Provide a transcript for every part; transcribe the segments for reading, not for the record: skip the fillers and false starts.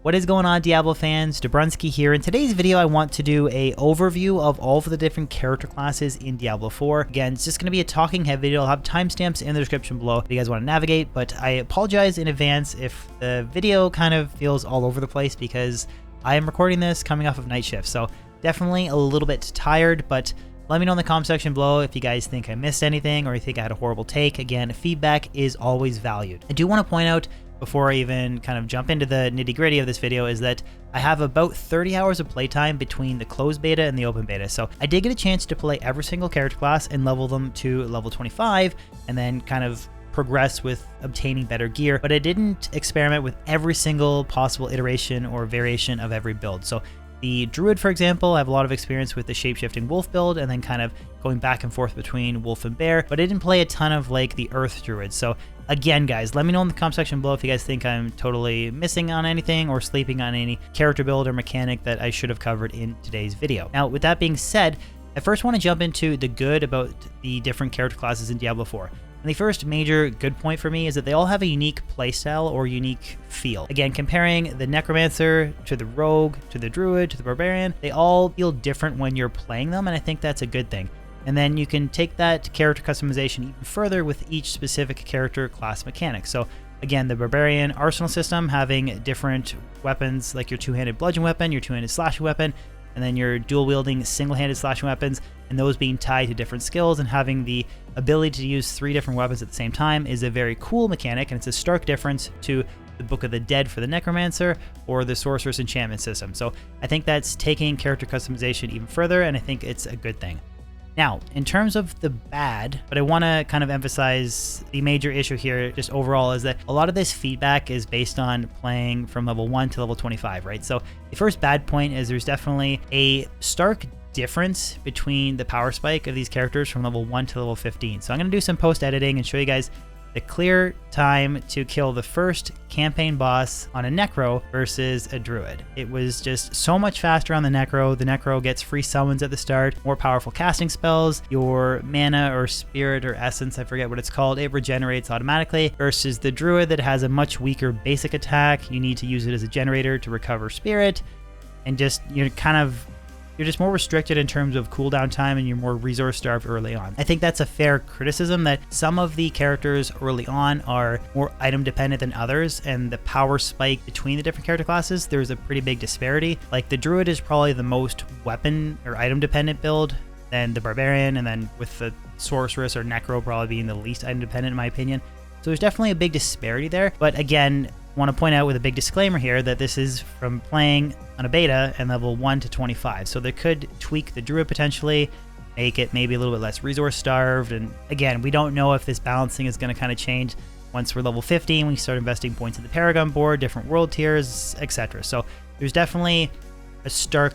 What is going on, Diablo fans? Dobrunsky here. In today's video, I want to do a overview of all of the different character classes in Diablo 4. Again, it's just going to be a talking head video. I'll have timestamps in the description below if you guys want to navigate, but I apologize in advance if the video kind of feels all over the place because I am recording this coming off of night shift, so definitely a little bit tired, but let me know in the comment section below if you guys think I missed anything or you think I had a horrible take. Again, feedback is always valued. I do want to point out, before I even kind of jump into the nitty-gritty of this video, is that I have about 30 hours of playtime between the closed beta and the open beta. So I did get a chance to play every single character class and level them to level 25 and then kind of progress with obtaining better gear, but I didn't experiment with every single possible iteration or variation of every build. So the Druid, for example, I have a lot of experience with the shape-shifting wolf build and then kind of going back and forth between wolf and bear, but I didn't play a ton of like the Earth Druid. So again, guys, let me know in the comment section below if you guys think I'm totally missing on anything or sleeping on any character build or mechanic that I should have covered in today's video. Now, with that being said, I first want to jump into the good about the different character classes in Diablo 4. And the first major good point for me is that they all have a unique playstyle or unique feel. Again, comparing the Necromancer to the Rogue, to the Druid, to the Barbarian, they all feel different when you're playing them, and I think that's a good thing. And then you can take that character customization even further with each specific character class mechanic. So again, the Barbarian arsenal system having different weapons, like your two-handed bludgeon weapon, your two-handed slashing weapon, and then your dual-wielding single-handed slashing weapons, and those being tied to different skills and having the ability to use 3 different weapons at the same time is a very cool mechanic, and it's a stark difference to the Book of the Dead for the Necromancer or the Sorceress enchantment system. So I think that's taking character customization even further, and I think it's a good thing. Now, in terms of the bad, but I want to kind of emphasize the major issue here just overall is that a lot of this feedback is based on playing from level 1 to level 25, right? So the first bad point is there's definitely a stark difference between the power spike of these characters from level 1 to level 15. So I'm going to do some post-editing and show you guys the clear time to kill the first campaign boss on a Necro versus a Druid. It was just so much faster on the Necro. The Necro gets free summons at the start, more powerful casting spells, your mana or spirit or essence, I forget what it's called, it regenerates automatically, versus the Druid that has a much weaker basic attack. You need to use it as a generator to recover spirit, and just you're just more restricted in terms of cooldown time and you're more resource starved early on. I think that's a fair criticism that some of the characters early on are more item dependent than others, and the power spike between the different character classes, there's a pretty big disparity. Like the Druid is probably the most weapon or item dependent build, then the Barbarian, and then with the Sorceress or Necro probably being the least item dependent in my opinion. So there's definitely a big disparity there, but again, want to point out with a big disclaimer here that this is from playing on a beta and level 1 to 25. So they could tweak the Druid potentially, make it maybe a little bit less resource starved. And again, we don't know if this balancing is going to kind of change once we're level 15, we start investing points in the Paragon board, different world tiers, etc. So there's definitely a stark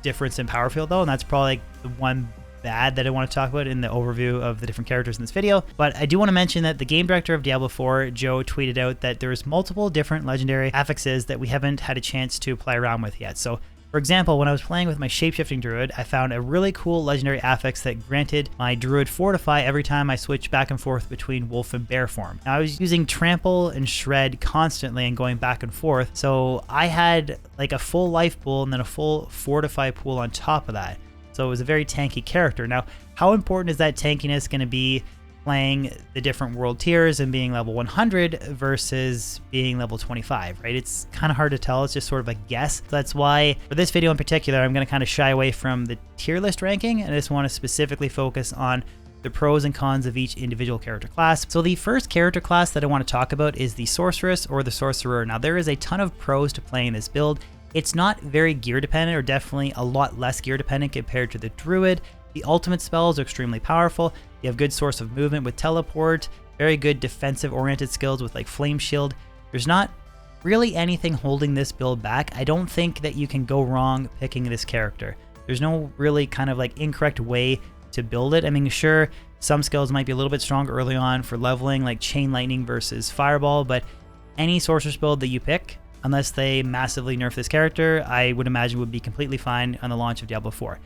difference in power field though, and that's probably like the one bad that I want to talk about in the overview of the different characters in this video. But I do want to mention that the game director of Diablo 4, Joe, tweeted out that there's multiple different legendary affixes that we haven't had a chance to play around with yet. So for example, when I was playing with my shapeshifting Druid, I found a really cool legendary affix that granted my Druid Fortify every time I switched back and forth between wolf and bear form. Now, I was using Trample and Shred constantly and going back and forth, so I had like a full life pool and then a full Fortify pool on top of that. So it was a very tanky character. Now, how important is that tankiness going to be playing the different world tiers and being level 100 versus being level 25, right? It's kind of hard to tell. It's just sort of a guess. So that's why for this video in particular, I'm going to kind of shy away from the tier list ranking, and I just want to specifically focus on the pros and cons of each individual character class. So the first character class that I want to talk about is the Sorceress or the Sorcerer. Now, there is a ton of pros to playing this build. It's not very gear dependent, or definitely a lot less gear dependent compared to the Druid. The ultimate spells are extremely powerful. You have good source of movement with teleport, very good defensive oriented skills with like flame shield. There's not really anything holding this build back. I don't think that you can go wrong picking this character. There's no really kind of like incorrect way to build it. I mean, sure, some skills might be a little bit stronger early on for leveling, like Chain Lightning versus Fireball, but any Sorceress build that you pick, unless they massively nerf this character, I would imagine would be completely fine on the launch of Diablo 4.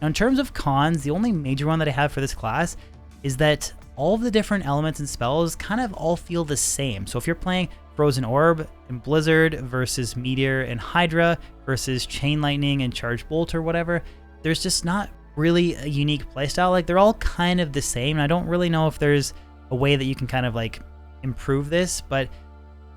Now, in terms of cons, the only major one that I have for this class is that all of the different elements and spells kind of all feel the same. So if you're playing Frozen Orb and Blizzard versus Meteor and Hydra versus Chain Lightning and Charge Bolt or whatever, there's just not really a unique playstyle. Like, they're all kind of the same. And I don't really know if there's a way that you can kind of like improve this, but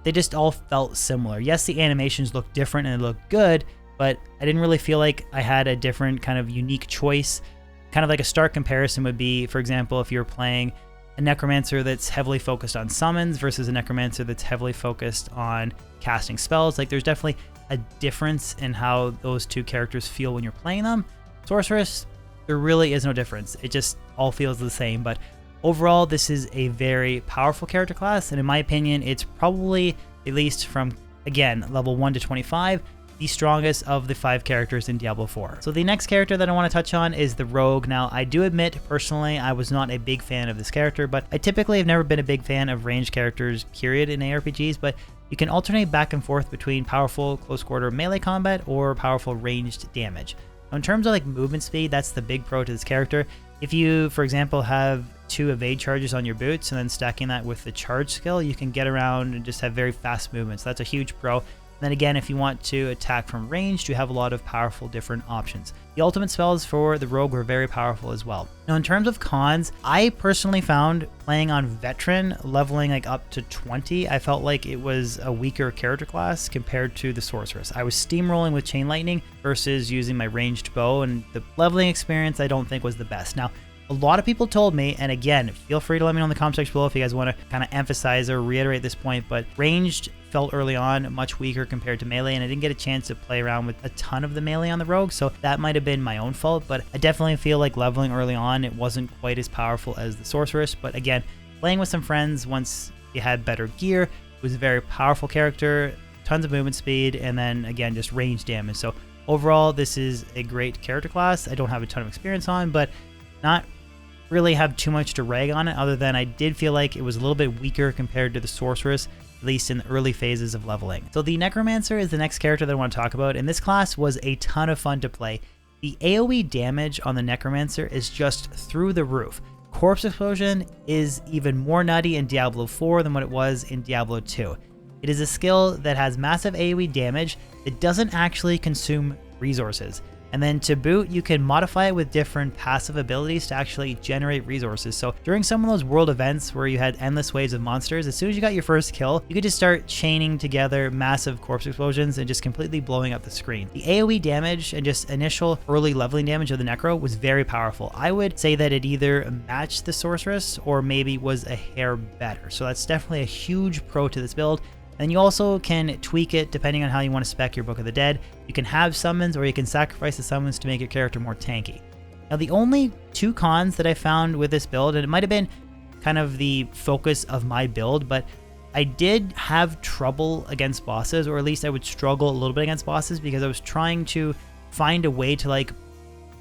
they just all felt similar. Yes, the animations look different and they look good, but I didn't really feel like I had a different kind of unique choice. Kind of like a stark comparison would be, for example, if you're playing a Necromancer that's heavily focused on summons versus a Necromancer that's heavily focused on casting spells. Like, there's definitely a difference in how those two characters feel when you're playing them. Sorceress, there really is no difference. It just all feels the same. But overall, this is a very powerful character class, and in my opinion, it's probably, at least from, again, level 1 to 25, the strongest of the 5 characters in Diablo 4. So the next character that I want to touch on is the Rogue. Now, I do admit, personally, I was not a big fan of this character, but I typically have never been a big fan of ranged characters, period, in ARPGs, but you can alternate back and forth between powerful close quarter melee combat or powerful ranged damage. Now, in terms of like movement speed, that's the big pro to this character. If you, for example, have 2 evade charges on your boots and then stacking that with the charge skill, you can get around and just have very fast movements. That's a huge pro. Then again, if you want to attack from range, you have a lot of powerful different options. The ultimate spells for the Rogue were very powerful as well. Now, in terms of cons, I personally found playing on Veteran, leveling like up to 20, I felt like it was a weaker character class compared to the Sorceress. I was steamrolling with Chain Lightning versus using my ranged bow, and the leveling experience I don't think was the best. Now, a lot of people told me, and again, feel free to let me know in the comment section below if you guys want to kind of emphasize or reiterate this point, but ranged felt early on much weaker compared to melee, and I didn't get a chance to play around with a ton of the melee on the Rogue, so that might have been my own fault, but I definitely feel like leveling early on, it wasn't quite as powerful as the Sorceress. But again, playing with some friends once you had better gear, it was a very powerful character, tons of movement speed, and then again, just range damage. So overall, this is a great character class. I don't have a ton of experience on, but not really have too much to rag on it, other than I did feel like it was a little bit weaker compared to the Sorceress, at least in the early phases of leveling. So the Necromancer is the next character that I want to talk about, and this class was a ton of fun to play. The AoE damage on the Necromancer is just through the roof. Corpse Explosion is even more nutty in Diablo 4 than what it was in Diablo 2. It is a skill that has massive AoE damage that doesn't actually consume resources. And then to boot, you can modify it with different passive abilities to actually generate resources. So during some of those world events where you had endless waves of monsters, as soon as you got your first kill, you could just start chaining together massive corpse explosions and just completely blowing up the screen. The AoE damage and just initial early leveling damage of the Necro was very powerful. I would say that it either matched the Sorceress or maybe was a hair better. So that's definitely a huge pro to this build. And you also can tweak it depending on how you want to spec your Book of the Dead. You can have summons, or you can sacrifice the summons to make your character more tanky. Now, the only 2 cons that I found with this build, and it might have been kind of the focus of my build, but I did have trouble against bosses, or at least I would struggle a little bit against bosses because I was trying to find a way to like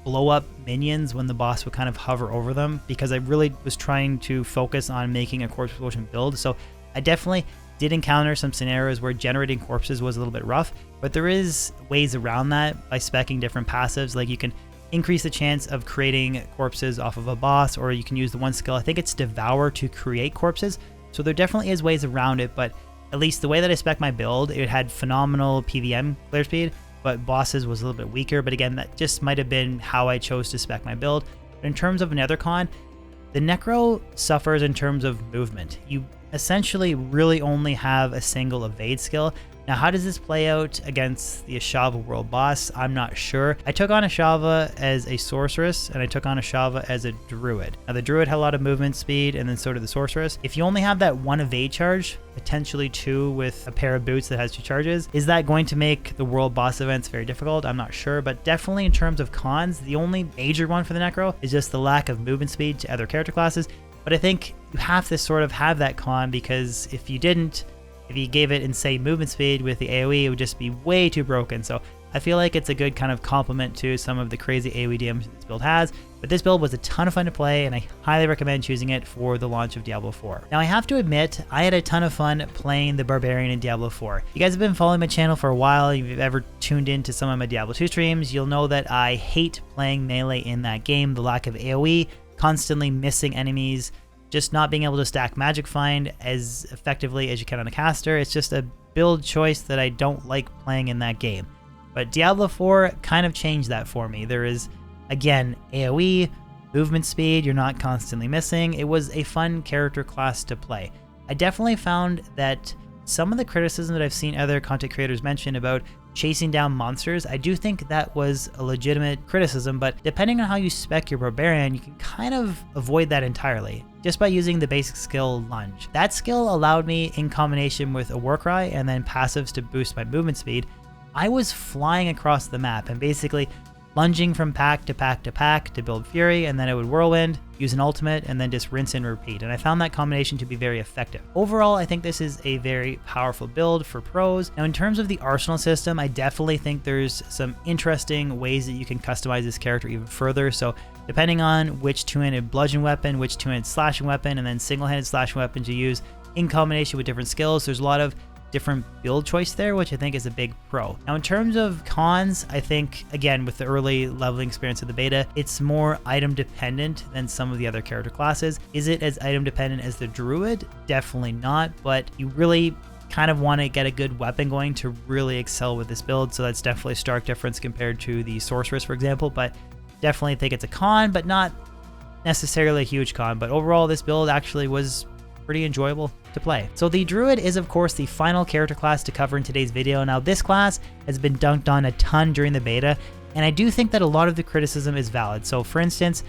blow up minions when the boss would kind of hover over them, because I really was trying to focus on making a corpse explosion build. So I definitely did encounter some scenarios where generating corpses was a little bit rough, but there is ways around that by speccing different passives. Like, you can increase the chance of creating corpses off of a boss, or you can use the one skill, I think it's Devour, to create corpses. So there definitely is ways around it, but at least the way that I spec my build, it had phenomenal PVM clear speed, but bosses was a little bit weaker. But again, that just might have been how I chose to spec my build. But in terms of another con, the Necro suffers in terms of movement. You essentially really only have a single evade skill. Now, how does this play out against the Ashava world boss? I'm not sure. I took on Ashava as a Sorceress, and I took on Ashava as a Druid. Now, the Druid had a lot of movement speed, and then so did the Sorceress. If you only have that one evade charge, potentially 2 with a pair of boots that has 2 charges, is that going to make the world boss events very difficult? I'm not sure, but definitely in terms of cons, the only major one for the Necro is just the lack of movement speed to other character classes. But I think you have to sort of have that con, because if you didn't, if you gave it insane movement speed with the AoE, it would just be way too broken. So I feel like it's a good kind of complement to some of the crazy AoE damage this build has. But this build was a ton of fun to play, and I highly recommend choosing it for the launch of Diablo 4. Now, I have to admit, I had a ton of fun playing the Barbarian in Diablo 4. If you guys have been following my channel for a while, if you've ever tuned into some of my Diablo 2 streams, you'll know that I hate playing melee in that game. The lack of AoE, constantly missing enemies, just not being able to stack Magic Find as effectively as you can on a caster. It's just a build choice that I don't like playing in that game. But Diablo 4 kind of changed that for me. There is, again, AoE, movement speed, you're not constantly missing. It was a fun character class to play. I definitely found that some of the criticism that I've seen other content creators mention about chasing down monsters, I do think that was a legitimate criticism, but depending on how you spec your Barbarian, you can kind of avoid that entirely just by using the basic skill Lunge. That skill allowed me, in combination with a Warcry and then passives to boost my movement speed, I was flying across the map and basically lunging from pack to pack to pack to build Fury, and then it would Whirlwind, use an ultimate, and then just rinse and repeat. And I found that combination to be very effective. Overall, I think this is a very powerful build for pros. Now, in terms of the arsenal system, I definitely think there's some interesting ways that you can customize this character even further. So depending on which two-handed bludgeon weapon, which two-handed slashing weapon, and then single-handed slashing weapons you use in combination with different skills, there's a lot of different build choice there, which I think is a big pro. Now, in terms of cons, I think, again, with the early leveling experience of the beta, it's more item dependent than some of the other character classes. Is it as item dependent as the Druid? Definitely not, but you really kind of want to get a good weapon going to really excel with this build, so that's definitely a stark difference compared to the Sorceress, for example, but definitely think it's a con, but not necessarily a huge con. But overall, this build actually was pretty enjoyable to play. So the Druid is of course the final character class to cover in today's video. Now, this class has been dunked on a ton during the beta, and I do think that a lot of the criticism is valid. So for instance,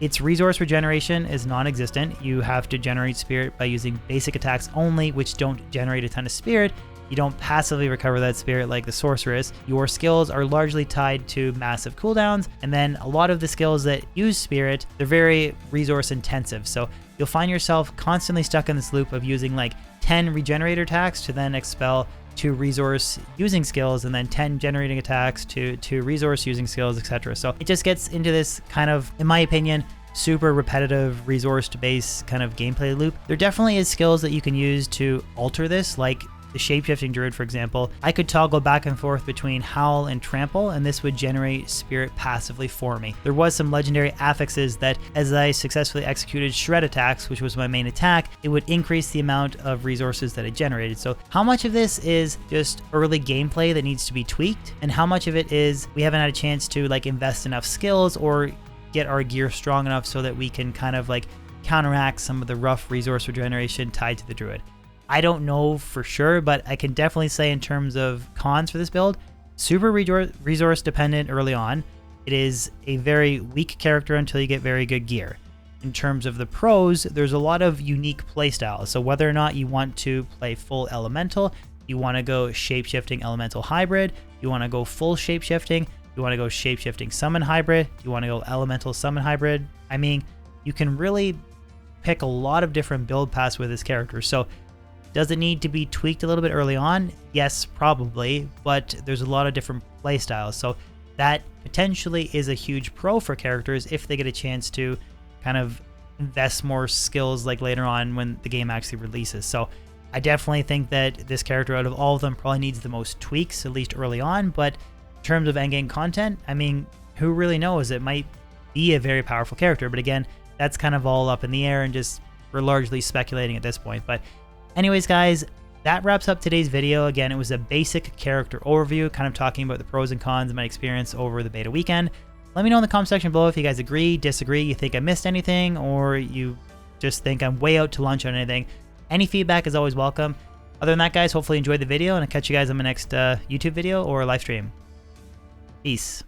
its resource regeneration is non-existent. You have to generate spirit by using basic attacks only, which don't generate a ton of spirit. You don't passively recover that spirit like the Sorceress. Your skills are largely tied to massive cooldowns, and then a lot of the skills that use spirit, they're very resource intensive. So you'll find yourself constantly stuck in this loop of using like 10 regenerator attacks to then expel 2 resource using skills, and then 10 generating attacks to 2 resource using skills, etc. So it just gets into this kind of, in my opinion, super repetitive resource-based kind of gameplay loop. There definitely is skills that you can use to alter this, like the Shapeshifting Druid, for example. I could toggle back and forth between Howl and Trample, and this would generate spirit passively for me. There was some legendary affixes that, as I successfully executed Shred attacks, which was my main attack, it would increase the amount of resources that it generated. So how much of this is just early gameplay that needs to be tweaked, and how much of it is we haven't had a chance to like invest enough skills or get our gear strong enough so that we can kind of like counteract some of the rough resource regeneration tied to the Druid? I don't know for sure, but I can definitely say in terms of cons for this build, super resource dependent early on. It is a very weak character until you get very good gear. In terms of the pros, there's a lot of unique playstyles. So whether or not you want to play full elemental, you want to go shapeshifting elemental hybrid, you want to go full shapeshifting, you want to go shapeshifting summon hybrid, you want to go elemental summon hybrid. I mean, you can really pick a lot of different build paths with this character. So does it need to be tweaked a little bit early on? Yes, probably, but there's a lot of different playstyles. So that potentially is a huge pro for characters if they get a chance to kind of invest more skills like later on when the game actually releases. So I definitely think that this character out of all of them probably needs the most tweaks, at least early on. But in terms of endgame content, I mean, who really knows? It might be a very powerful character, but again, that's kind of all up in the air and just we're largely speculating at this point. But anyways, guys, that wraps up today's video. Again, it was a basic character overview, kind of talking about the pros and cons of my experience over the beta weekend. Let me know in the comment section below if you guys agree, disagree, you think I missed anything, or you just think I'm way out to lunch on anything. Any feedback is always welcome. Other than that, guys, hopefully you enjoyed the video, and I'll catch you guys on my next YouTube video or live stream. Peace.